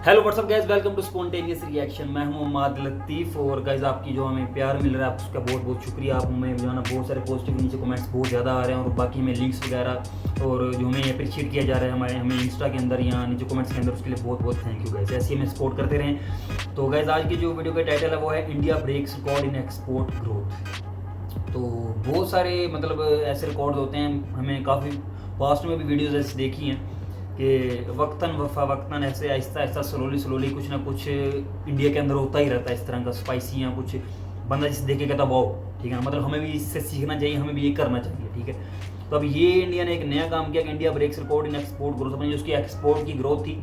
Hello what's up guys, welcome to spontaneous reaction. मैं हूं मोहम्मद लतीफ़ और गाइस आपकी जो हमें प्यार मिल रहा है उसका बहुत बहुत शुक्रिया। आप हमें जो है ना बहुत सारे पॉजिटिव नीचे कमेंट्स बहुत ज़्यादा आ रहे हैं और बाकी हमें लिंक्स वगैरह और जो हमें अप्रिशिएट किया जा रहा है हमें इंस्टा के अंदर या नीचे कमेंट्स के अंदर, उसके लिए बहुत बहुत थैंक यू गाइस। ऐसे ही हमें सपोर्ट करते रहें। तो गाइस आज की जो वीडियो का टाइटल है वो है India breaks record in export growth. तो बहुत सारे मतलब ऐसे रिकॉर्ड होते हैं, हमें काफ़ी पास्ट में भी वीडियोज़ ऐसी देखी हैं कि वक्तन वक्तन ऐसे आहिस्ता आहिस्ता स्लोली कुछ ना कुछ इंडिया के अंदर होता ही रहता है इस तरह का स्पाइसी या कुछ बंदा जिसे देख के कहता वाओ, ठीक है ना, मतलब हमें भी इससे सीखना चाहिए, हमें भी ये करना चाहिए, ठीक है। तो अब ये इंडिया ने एक नया काम किया कि India breaks record in export growth. अपनी जो उसकी एक्सपोर्ट की ग्रोथ थी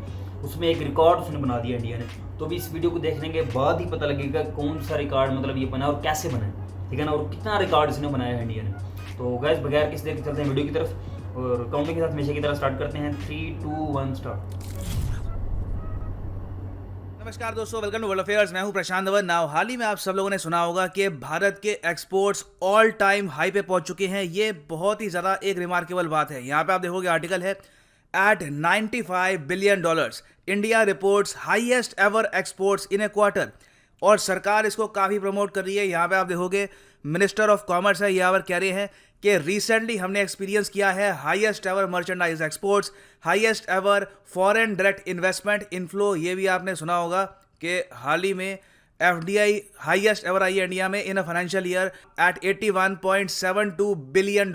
उसमें एक रिकॉर्ड उसने बना दिया इंडिया ने। तो अभी इस वीडियो को देखने के बाद ही पता लगेगा कौन सा रिकॉर्ड मतलब ये बना और कैसे बना है, ठीक है ना, और कितना रिकॉर्ड इसने बनाया है इंडिया ने। तो गैस बगैर किसी देर चलते हैं वीडियो की तरफ और काउंटिंग के साथ हमेशा की तरह स्टार्ट करते हैं। 3, 2, 1 स्टार्ट। नमस्कार दोस्तों, वेलकम टू वर्ल्ड अफेयर्स। मैं हूं प्रशांत धवन। नाउ हाल ही में आप सब लोगों ने सुना होगा कि भारत के एक्सपोर्ट्स ऑल टाइम हाई पे पहुंच चुके हैं। ये बहुत ही ज़्यादा एक रिमार्केबल बात है। यहाँ पे आप देखोगे आर्टिकल है at $95 billion India reports highest ever exports in a quarter. और सरकार इसको काफ़ी प्रमोट कर रही है। यहाँ पे आप देखोगे मिनिस्टर ऑफ कॉमर्स है, यहाँ पर कह रहे हैं कि रिसेंटली हमने एक्सपीरियंस किया है highest ever merchandise exports, highest ever foreign direct investment inflow. ये भी आपने सुना होगा कि हाल ही में एफडीआई हाईएस्ट एवर आई है इंडिया में in a financial year at $81.72 billion.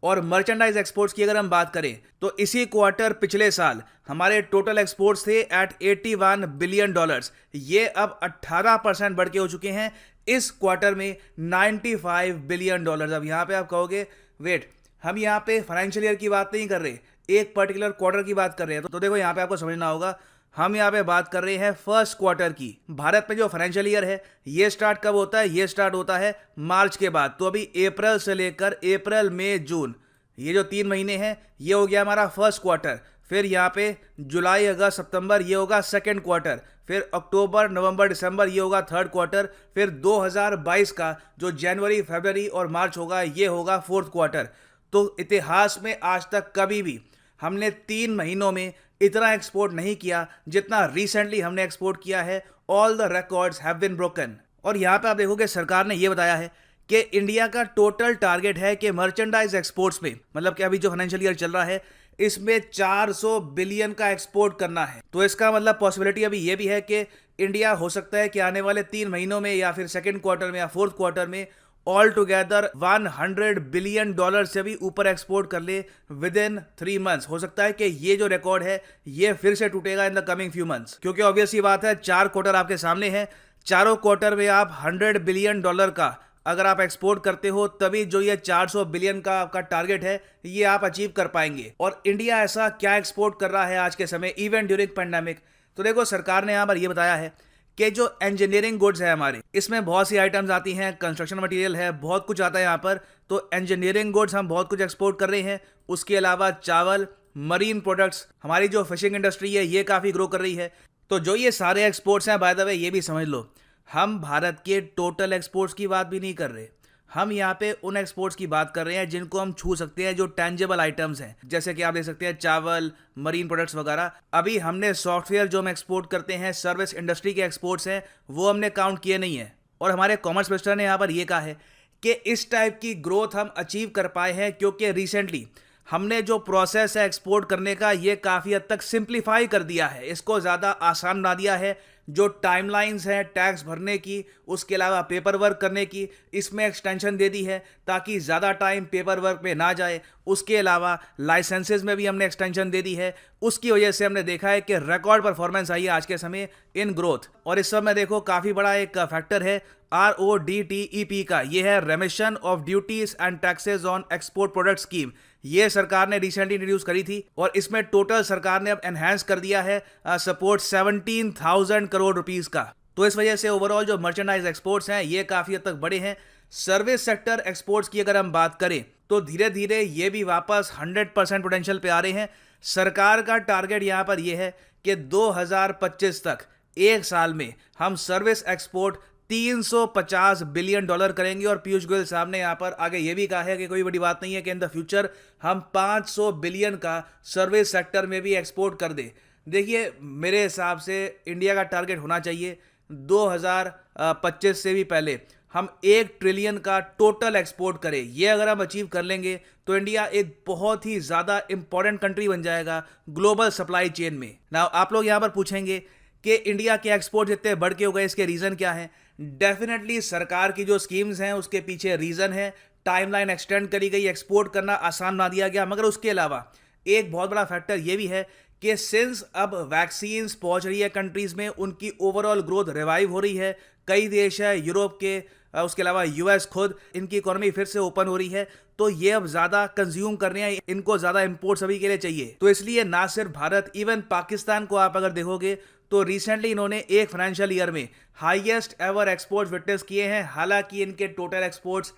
और मर्चेंडाइज एक्सपोर्ट्स की अगर हम बात करें तो इसी क्वार्टर पिछले साल हमारे टोटल एक्सपोर्ट्स थे एट $81 बिलियन। ये अब 18% बढ़ के हो चुके हैं इस क्वार्टर में $95 बिलियन। अब यहाँ पे आप कहोगे वेट, हम यहाँ पे फाइनेंशियल ईयर की बात नहीं कर रहे, एक पर्टिकुलर क्वार्टर की बात कर रहे हैं। तो देखो यहाँ पे आपको समझना होगा, हम यहाँ पे बात कर रहे हैं फर्स्ट क्वार्टर की। भारत में जो फाइनेंशियल ईयर है ये स्टार्ट कब होता है? ये स्टार्ट होता है मार्च के बाद। तो अभी अप्रैल से लेकर अप्रैल मई जून, ये जो 3 महीने हैं ये हो गया हमारा फर्स्ट क्वार्टर। फिर यहाँ पे जुलाई अगस्त सितंबर ये होगा सेकेंड क्वार्टर। फिर अक्टूबर नवंबर दिसंबर ये होगा थर्ड क्वार्टर। फिर 2022 का जो जनवरी फरवरी और मार्च होगा ये होगा फोर्थ क्वार्टर। तो इतिहास में आज तक कभी भी हमने 3 महीनों में इतना एक्सपोर्ट नहीं किया जितना रिसेंटली हमने एक्सपोर्ट किया है। All the records have been broken. और यहाँ पे आप देखोगे सरकार ने ये बताया है कि इंडिया का टोटल टारगेट है कि मर्चेंडाइज एक्सपोर्ट्स में, मतलब कि अभी जो फाइनेंशियल ईयर चल रहा है इसमें 400 बिलियन का एक्सपोर्ट करना है। तो इसका मतलब पॉसिबिलिटी अभी ये भी है कि इंडिया हो सकता है कि आने वाले 3 महीनों में या फिर सेकेंड क्वार्टर में या फोर्थ क्वार्टर में ऑल टुगेदर $100 बिलियन से भी ऊपर एक्सपोर्ट कर ले विद इन 3 मंथ्स। हो सकता है कि ये जो रिकॉर्ड है ये फिर से टूटेगा in the coming few months, क्योंकि ऑब्वियस ही बात है 4 क्वार्टर आपके सामने हैं। चारों क्वार्टर में आप $100 बिलियन का अगर आप एक्सपोर्ट करते हो तभी जो ये 400 बिलियन का आपका टारगेट है ये आप अचीव कर पाएंगे। और इंडिया ऐसा क्या एक्सपोर्ट कर रहा है आज के समय इवन ड्यूरिंग पेंडेमिक? तो देखो सरकार ने यहाँ पर ये बताया है कि जो इंजीनियरिंग गुड्स है हमारे, इसमें बहुत सी आइटम्स आती हैं, कंस्ट्रक्शन मटेरियल है, बहुत कुछ आता है यहाँ पर। तो इंजीनियरिंग गुड्स हम बहुत कुछ एक्सपोर्ट कर रहे हैं। उसके अलावा चावल, मरीन प्रोडक्ट्स, हमारी जो फिशिंग इंडस्ट्री है ये काफ़ी ग्रो कर रही है। तो जो ये सारे एक्सपोर्ट्स हैं, बाय द वे ये भी समझ लो, हम भारत के टोटल एक्सपोर्ट्स की बात भी नहीं कर रहे। हम यहाँ पे उन एक्सपोर्ट्स की बात कर रहे हैं जिनको हम छू सकते हैं, जो टेंजेबल आइटम्स हैं, जैसे कि आप देख सकते हैं चावल, मरीन प्रोडक्ट्स वगैरह। अभी हमने सॉफ्टवेयर जो हम एक्सपोर्ट करते हैं, सर्विस इंडस्ट्री के एक्सपोर्ट्स हैं, वो हमने काउंट किए नहीं है। और हमारे कॉमर्स मिनिस्टर ने यहाँ पर यह कहा है कि इस टाइप की ग्रोथ हम अचीव कर पाए हैं क्योंकि रिसेंटली हमने जो प्रोसेस है एक्सपोर्ट करने का ये काफ़ी हद तक सिंप्लीफाई कर दिया है, इसको ज़्यादा आसान बना दिया है। जो टाइमलाइंस हैं टैक्स भरने की, उसके अलावा पेपर वर्क करने की, इसमें एक्सटेंशन दे दी है ताकि ज़्यादा टाइम पेपर वर्क में ना जाए। उसके अलावा लाइसेंसेज में भी हमने एक्सटेंशन दे दी है। उसकी वजह से हमने देखा है कि रिकॉर्ड परफॉर्मेंस आई है आज के समय इन ग्रोथ। और इस समय देखो काफ़ी बड़ा एक फैक्टर है RODTEP का, ये है रेमिशन of duties and taxes on export product scheme. ये सरकार ने रिसेंटली इंट्रोड्यूस करी थी और इसमें टोटल सरकार ने अब एनहांस कर दिया है सपोर्ट 17,000 करोड़ रुपीस का। तो इस वजह से ओवरऑल जो मर्चेंडाइज एक्सपोर्ट्स हैं ये काफ़ी हद तक बड़े हैं। सर्विस सेक्टर एक्सपोर्ट्स की अगर हम बात करें तो धीरे धीरे ये भी वापस 100% पोटेंशियल पे आ रहे हैं। सरकार का टारगेट यहाँ पर यह है कि 2025 तक एक साल में हम सर्विस एक्सपोर्ट $350 बिलियन करेंगे। और पीयूष गोयल साहब ने यहाँ पर आगे ये भी कहा है कि कोई बड़ी बात नहीं है कि इन द फ्यूचर हम 500 बिलियन का सर्विस सेक्टर में भी एक्सपोर्ट कर दें। देखिए, मेरे हिसाब से इंडिया का टारगेट होना चाहिए 2025 से भी पहले हम 1 ट्रिलियन का टोटल एक्सपोर्ट करें। ये अगर हम अचीव कर लेंगे तो इंडिया एक बहुत ही ज़्यादा इंपॉर्टेंट कंट्री बन जाएगा ग्लोबल सप्लाई चेन में। ना आप लोग यहाँ पर पूछेंगे कि इंडिया के एक्सपोर्ट इतने बढ़ के हो गए, इसके रीज़न क्या है? डेफिनेटली सरकार की जो स्कीम्स हैं उसके पीछे रीज़न है। टाइमलाइन एक्सटेंड करी गई, एक्सपोर्ट करना आसान बना दिया गया। मगर उसके अलावा एक बहुत बड़ा फैक्टर ये भी है कि सिंस अब वैक्सीन्स पहुंच रही है कंट्रीज में, उनकी ओवरऑल ग्रोथ रिवाइव हो रही है। कई देश है यूरोप के, उसके अलावा यूएस खुद, इनकी इकोनॉमी फिर से ओपन हो रही है, तो ये अब ज़्यादा कंज्यूम कर रहे हैं, इनको ज़्यादा इंपोर्ट सभी के लिए चाहिए। तो इसलिए ना सिर्फ भारत, इवन पाकिस्तान को आप अगर देखोगे तो रिसेंटली इन्होंने एक फाइनेंशियल ईयर में हाईएस्ट एवर एक्सपोर्ट्स विटनेस किए हैं। हालांकि इनके टोटल एक्सपोर्ट्स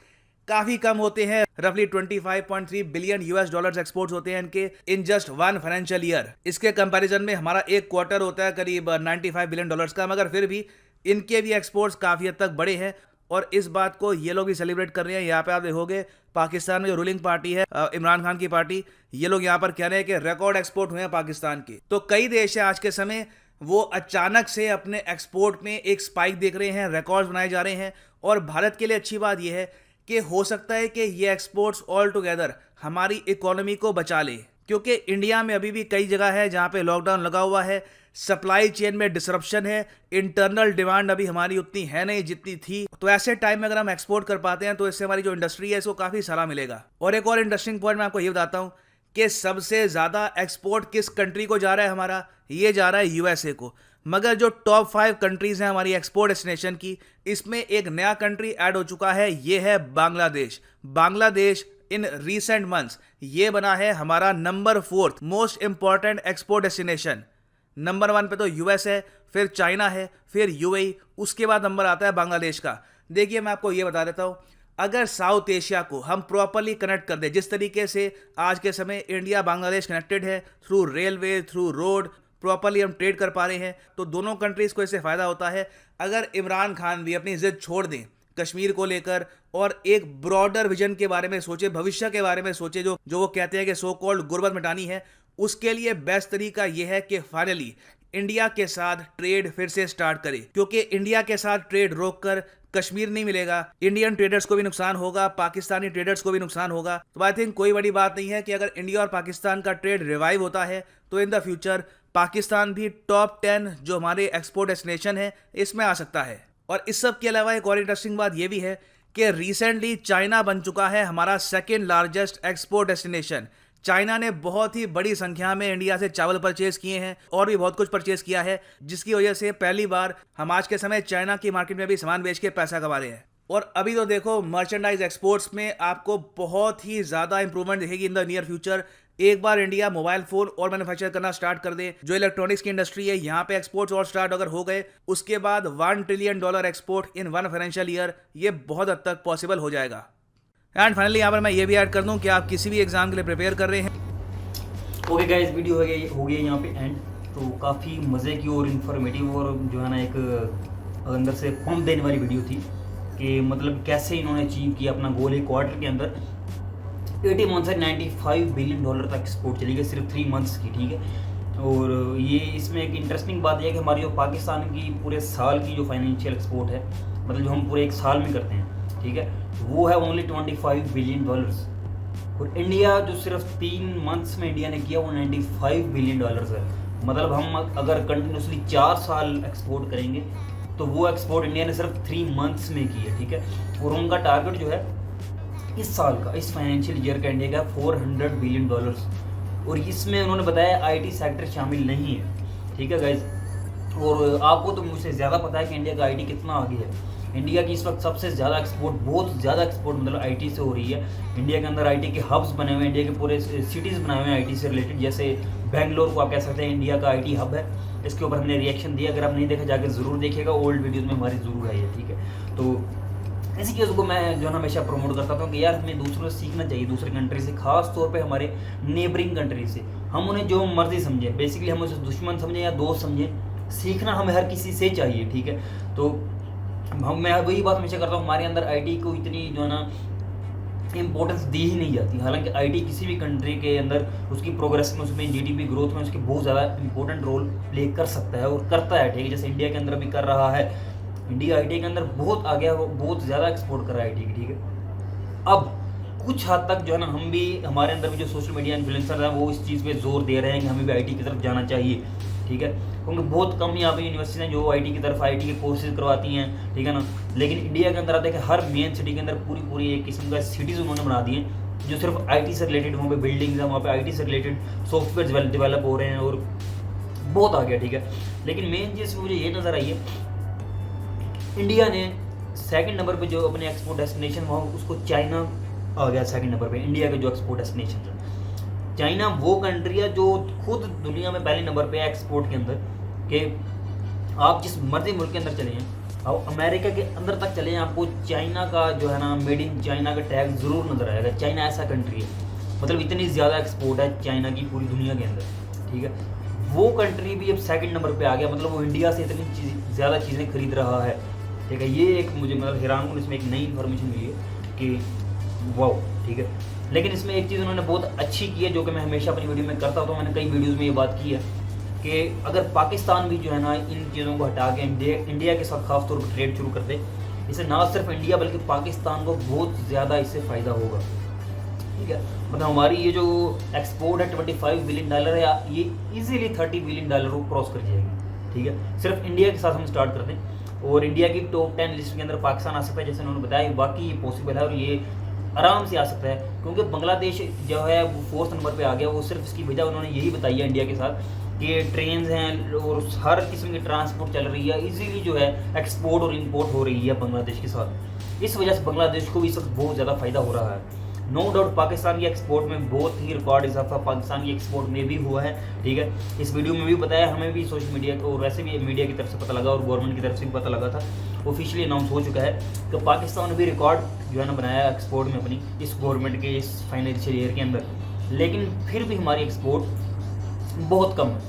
काफी कम होते हैं, रफली 25.3 बिलियन यूएस डॉलर्स एक्सपोर्ट्स होते हैं इनके इन जस्ट 1 फाइनेंशियल ईयर। इसके कंपैरिजन में हमारा एक क्वार्टर होता है करीब 95 बिलियन डॉलर्स का, मगर फिर भी इनके भी एक्सपोर्ट्स काफी हद तक बड़े हैं और इस बात को ये लोग भी सेलिब्रेट कर रहे हैं। यहाँ पे आप देखोगे पाकिस्तान में जो रूलिंग पार्टी है, इमरान खान की पार्टी, ये लोग यहाँ पर कह रहे हैं कि रिकॉर्ड एक्सपोर्ट हुए हैं पाकिस्तान के। तो कई देश है आज के समय वो अचानक से अपने एक्सपोर्ट में एक स्पाइक देख रहे हैं, रिकॉर्ड्स बनाए जा रहे हैं। और भारत के लिए अच्छी बात यह है कि हो सकता है कि ये एक्सपोर्ट्स ऑल टुगेदर हमारी इकोनॉमी को बचा ले, क्योंकि इंडिया में अभी भी कई जगह है जहां पे लॉकडाउन लगा हुआ है, सप्लाई चेन में डिसरप्शन है, इंटरनल डिमांड अभी हमारी उतनी है नहीं जितनी थी। तो ऐसे टाइम में अगर हम एक्सपोर्ट कर पाते हैं तो इससे हमारी जो इंडस्ट्री है इसको काफी सलाह मिलेगा। और एक और इंटरेस्टिंग पॉइंट मैं आपको ये बताता हूँ कि सबसे ज्यादा एक्सपोर्ट किस कंट्री को जा रहा है हमारा, ये जा रहा है यूएसए को। मगर जो टॉप 5 कंट्रीज हैं हमारी एक्सपोर्ट डेस्टिनेशन की, इसमें एक नया कंट्री ऐड हो चुका है, ये है Bangladesh. Bangladesh in recent months ये बना है हमारा number 4 most important export destination. Number 1 पे तो यूएस है, फिर चाइना है, फिर यूएई, उसके बाद नंबर आता है बांग्लादेश का। देखिए मैं आपको ये बता देता हूँ, अगर साउथ एशिया को हम प्रॉपरली कनेक्ट कर दें, जिस तरीके से आज के समय इंडिया बांग्लादेश कनेक्टेड है through railway, through road, properly हम ट्रेड कर पा रहे हैं, तो दोनों कंट्रीज को इससे फ़ायदा होता है। अगर इमरान खान भी अपनी जिद छोड़ दें कश्मीर को लेकर और एक ब्रॉडर विजन के बारे में सोचे, भविष्य के बारे में सोचे, जो वो कहते हैं कि सो कॉल्ड गुर्बत मिटानी है, उसके लिए बेस्ट तरीका यह है कि फाइनली इंडिया के साथ ट्रेड फिर से स्टार्ट करें। क्योंकि इंडिया के साथ ट्रेड रोककर कश्मीर नहीं मिलेगा, इंडियन ट्रेडर्स को भी नुकसान होगा, पाकिस्तानी ट्रेडर्स को भी नुकसान होगा। तो आई थिंक कोई बड़ी बात नहीं है कि अगर इंडिया और पाकिस्तान का ट्रेड रिवाइव होता है तो इन द फ्यूचर पाकिस्तान भी टॉप 10 जो हमारे एक्सपोर्ट डेस्टिनेशन है इसमें आ सकता है। और इस सब के अलावा एक और इंटरेस्टिंग बात यह भी है कि रिसेंटली चाइना बन चुका है हमारा second largest export destination. China ने बहुत ही बड़ी संख्या में इंडिया से चावल परचेज किए हैं और भी बहुत कुछ परचेज किया है, जिसकी वजह से पहली बार हम आज के समय चाइना की मार्केट में भी सामान बेच के पैसा कमा रहे हैं। और अभी तो देखो मर्चेंडाइज एक्सपोर्ट्स में आपको बहुत ही ज़्यादा इंप्रूवमेंट दिखेगी इन द नियर फ्यूचर। एक बार इंडिया मोबाइल फोन और मैन्युफैक्चर करना स्टार्ट कर दे, जो इलेक्ट्रॉनिक्स की इंडस्ट्री है यहाँ पे एक्सपोर्ट्स और स्टार्ट अगर हो गए, उसके बाद $1 ट्रिलियन एक्सपोर्ट इन 1 फाइनेंशियल ईयर, ये बहुत हद तक पॉसिबल हो जाएगा। एंड फाइनली यहाँ पर मैं ये भी ऐड कर दूँ कि आप किसी भी एग्जाम के लिए प्रिपेयर कर रहे हैं। ओके गाइस, वीडियो हो गई यहाँ पे एंड। तो काफ़ी मज़े की और इन्फॉर्मेटिव और जो है ना एक अंदर से फॉर्म देने वाली वीडियो थी कि मतलब कैसे इन्होंने अचीव किया अपना गोल। एक क्वार्टर के अंदर 80 मंथ से $95 बिलियन तक एक्सपोर्ट चली गई सिर्फ 3 मंथ्स की, ठीक है। और ये इसमें एक इंटरेस्टिंग बात यह है कि हमारी जो पाकिस्तान की पूरे साल की जो फाइनेंशियल एक्सपोर्ट है, मतलब जो हम पूरे एक साल में करते हैं, ठीक है, वो है ओनली $25 बिलियन। और इंडिया जो सिर्फ 3 मंथ्स में इंडिया ने किया वो $95 बिलियन है। मतलब हम अगर कंटिन्यूसली 4 साल एक्सपोर्ट करेंगे तो वो एक्सपोर्ट इंडिया ने सिर्फ 3 मंथ्स में की है, ठीक है। और उनका टारगेट जो है इस साल का, इस फाइनेंशियल ईयर का इंडिया का $400 बिलियन। और इसमें उन्होंने बताया आईटी सेक्टर शामिल नहीं है, ठीक है गाइज। और आपको तो मुझसे ज़्यादा पता है कि इंडिया का आईटी कितना आगे है। इंडिया की इस वक्त सबसे ज़्यादा एक्सपोर्ट, बहुत ज़्यादा एक्सपोर्ट मतलब आईटी से हो रही है। इंडिया के अंदर आईटी के हब्स बने हुए हैं, इंडिया के पूरे सिटीज़ बनाए हुए हैं आईटी से रिलेटेड। जैसे बेंगलोर को आप कह सकते हैं इंडिया का आईटी हब है। इसके ऊपर हमने रिएक्शन दिया, अगर आप नहीं देखा जाकर ज़रूर देखिएगा, ओल्ड वीडियोज़ में हमारी ज़रूर आई है, ठीक है। तो इसी चीज़ को मैं जो है हमेशा प्रमोट करता हूँ कि यार हमें दूसरों से सीखना चाहिए, दूसरे कंट्री से, खास तौर पे हमारे नेबरिंग कंट्री से। हम उन्हें जो मर्जी समझें, बेसिकली हम उसे दुश्मन समझें या दोस्त समझें, सीखना हमें हर किसी से चाहिए, ठीक है। तो मैं वही बात हमेशा करता हूँ, हमारे अंदर आईटी को इतनी जो है ना इंपॉर्टेंस दी ही नहीं जाती। हालांकि आईटी किसी भी कंट्री के अंदर उसकी प्रोग्रेस में, उसमें जीडीपी ग्रोथ में उसकी बहुत ज़्यादा इंपॉर्टेंट रोल प्ले कर सकता है और करता है, ठीक है। जैसे इंडिया के अंदर भी कर रहा है, इंडिया आईटी के अंदर बहुत आ गया, वो बहुत ज़्यादा एक्सपोर्ट कर रहा है आईटी की, ठीक है। अब कुछ हद तक जो है ना, हम भी, हमारे अंदर भी जो सोशल मीडिया इन्फ्लुएंसर हैं वो इस चीज़ पे जोर दे रहे हैं कि हमें भी आईटी की तरफ जाना चाहिए, ठीक है। क्योंकि बहुत कम यहाँ पे यूनिवर्सिटीज़ हैं जो आईटी की तरफ आईटी के कोर्सेज करवाती हैं, ठीक है ना। लेकिन इंडिया के अंदर आता है कि हर मेन सिटी के अंदर पूरी पूरी एक किस्म का सिटीज़ उन्होंने बना दी हैं जो सिर्फ आईटी से रिलेटेड, वहाँ पे बिल्डिंग्स हैं, वहाँ पे आईटी से रिलेटेड सॉफ्टवेयर डेवलप हो रहे हैं और बहुत आ गया, ठीक है। लेकिन मेन चीज़ मुझे ये नज़र आई है, इंडिया ने सेकंड नंबर पे जो अपने एक्सपोर्ट डेस्टिनेशन, वहाँ उसको चाइना आ गया सेकंड नंबर पे इंडिया के जो एक्सपोर्ट डेस्टिनेशन है। चाइना वो कंट्री है जो खुद दुनिया में पहले नंबर पे है एक्सपोर्ट के अंदर, कि आप जिस मर्जी मुल्क के अंदर चले हैं, आप अमेरिका के अंदर तक चले हैं, आपको चाइना का जो है ना, मेड इन चाइना का टैग ज़रूर नज़र आएगा। चाइना ऐसा कंट्री है, मतलब इतनी ज़्यादा एक्सपोर्ट है चाइना की पूरी दुनिया के अंदर, ठीक है। वो कंट्री भी अब सेकंड नंबर पे आ गया, मतलब वो इंडिया से इतनी ज़्यादा चीज़ें खरीद रहा है, ठीक है। ये एक मुझे मतलब हैरान इसमें एक नई इन्फॉर्मेशन मिली है कि वाह, ठीक है। लेकिन इसमें एक चीज़ उन्होंने बहुत अच्छी की है, जो कि मैं हमेशा अपनी वीडियो में करता हूँ, तो मैंने कई वीडियोज़ में ये बात की है कि अगर पाकिस्तान भी जो है ना इन चीज़ों को हटा के इंडिया के साथ खास तौर पर ट्रेड शुरू कर दे, इससे ना सिर्फ इंडिया बल्कि पाकिस्तान को बहुत ज़्यादा इससे फ़ायदा होगा, ठीक है। मतलब हमारी ये जो एक्सपोर्ट है $25 बिलियन है, ये इजीली $30 बिलियन को क्रॉस कर जाएगी, ठीक है। सिर्फ इंडिया के साथ हम स्टार्ट कर दें और इंडिया की टॉप 10 लिस्ट के अंदर पाकिस्तान आ सकता है, जैसे उन्होंने बताया। बाकी ये पॉसिबल है और ये आराम से आ सकता है, क्योंकि बांग्लादेश जो है वो 4th नंबर पे आ गया। वो सिर्फ इसकी वजह उन्होंने यही बताई है इंडिया के साथ कि ट्रेन हैं और हर किस्म की ट्रांसपोर्ट चल रही है, इजीली जो है एक्सपोर्ट और इंपोर्ट हो रही है बांग्लादेश के साथ। इस वजह से बांग्लादेश को भी इस वक्त बहुत ज़्यादा फ़ायदा हो रहा है। नो डाउट पाकिस्तान की एक्सपोर्ट में बहुत ही रिकॉर्ड इजाफा पाकिस्तान की एक्सपोर्ट में भी हुआ है, ठीक है। इस वीडियो में भी बताया, हमें भी सोशल मीडिया को और वैसे भी मीडिया की तरफ से पता लगा और गवर्नमेंट की तरफ से भी पता लगा था, ऑफिशियली अनाउंस हो चुका है कि पाकिस्तान ने भी रिकॉर्ड जो है ना बनाया एक्सपोर्ट में अपनी इस गवर्नमेंट के इस फाइनेंशियल ईयर के अंदर। लेकिन फिर भी हमारी एक्सपोर्ट बहुत कम है।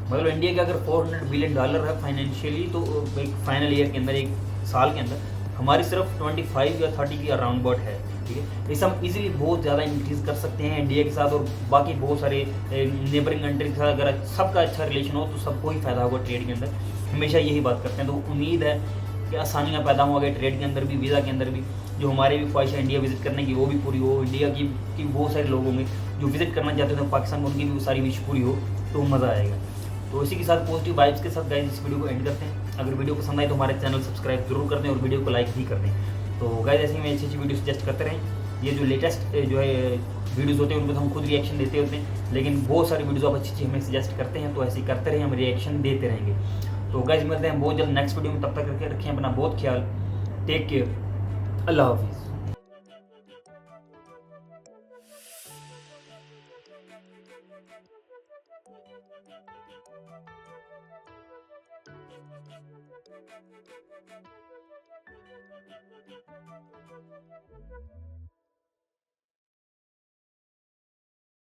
मतलब इंडिया के अगर $400 बिलियन है फाइनेंशियली, तो एक फाइनल ईयर के अंदर, एक साल के अंदर हमारी सिर्फ 25 या 30 की अराउंड बट है, ठीक है। इसे हम इजीली बहुत ज़्यादा इंक्रीज़ कर सकते हैं इंडिया के साथ और बाकी बहुत सारे नेबरिंग कंट्री के साथ। अगर सबका अच्छा रिलेशन हो तो सबको ही फ़ायदा होगा ट्रेड के अंदर, हमेशा यही बात करते हैं। तो उम्मीद है कि आसानियाँ पैदा हो गई ट्रेड के अंदर भी, वीज़ा के अंदर भी। जो हमारे भी ख्वाहिश है इंडिया विजिट करने की वो भी पूरी हो, इंडिया की बहुत सारे लोग होंगे जो विजिट करना चाहते हैं पाकिस्तान में, उनकी भी सारी विश पूरी हो, तो मज़ा आएगा। तो इसी के साथ पॉजिटिव वाइब्स के साथ गाइस इस वीडियो को एंड करते हैं। अगर वीडियो पसंद आए तो हमारे चैनल सब्सक्राइब जरूर कर दें और वीडियो को लाइक भी कर दें। तो गाइस ऐसे ही मैं अच्छी अच्छी वीडियो सजेस्ट करते रहें। ये जो लेटेस्ट जो है वीडियोज़ होते हैं उनमें तो हम खुद रिएक्शन देते होते हैं, लेकिन बहुत सारी वीडियोज़ आप अच्छी अच्छी हमें सजेस्ट करते हैं, तो ऐसे ही करते रहें, हम रिएक्शन देते रहेंगे। तो गाइस मिलते हैं बहुत जल्द नेक्स्ट वीडियो में, तब तक करके रखें अपना बहुत ख्याल, टेक केयर, अल्लाह हाफिज़।